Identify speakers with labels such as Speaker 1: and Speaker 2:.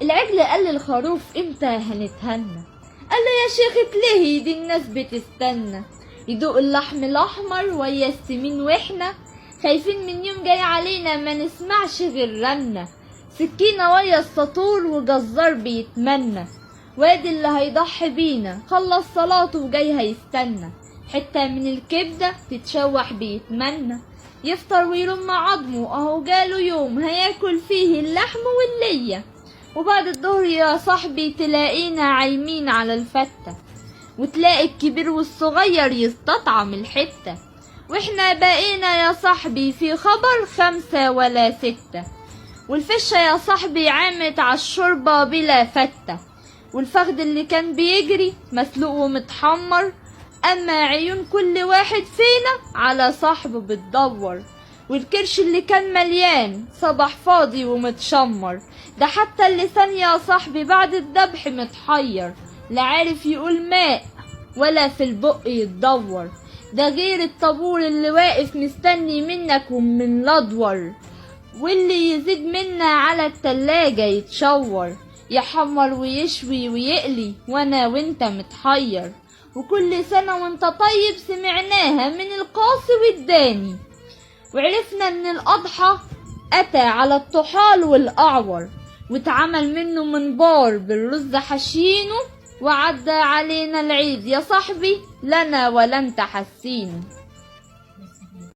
Speaker 1: العجل قال للخروف امتى هنتهنى؟ قال له يا شيخ اتلهي دي الناس بتستنى. يدوق اللحم الاحمر ويا السمين واحنا خايفين من يوم جاي علينا ما نسمعش غير رنة. سكينة ويا السطور وجزار بيتمنى، وادي اللي هيضحي بينا خلص صلاته وجاي هيستنى. حتة من الكبدة تتشوح بيتمنى، يفطر ويرم عضمه اهو جاله يوم هياكل فيه اللحم واللية. وبعد الظهر يا صاحبي تلاقينا عايمين على الفتة، وتلاقي الكبير والصغير يستطعم الحتة. واحنا بقينا يا صاحبي في خبر 5 ولا 6، والفشة يا صاحبي عامت عالشوربة بلا فتة. والفخد اللي كان بيجري مسلوق ومتحمر، اما عيون كل واحد فينا على صاحبه بتدور. والكرش اللي كان مليان صبح فاضي ومتشمر، ده حتى اللسان يا صاحبي بعد الذبح متحير، لا عارف يقول ماء ولا في البق يتدور. ده غير الطابور اللي واقف مستني منك ومن الادور، واللي يزيد منا على التلاجة يتشور، يحمر ويشوي ويقلي وانا وانت متحير. وكل سنة وانت طيب سمعناها من القاصي والداني، وعرفنا ان الاضحى اتى على الطحال والاعور، واتعمل منه منبار بالرز حشينه، وعدى علينا العيد يا صاحبي لنا ولا انت حاسينه.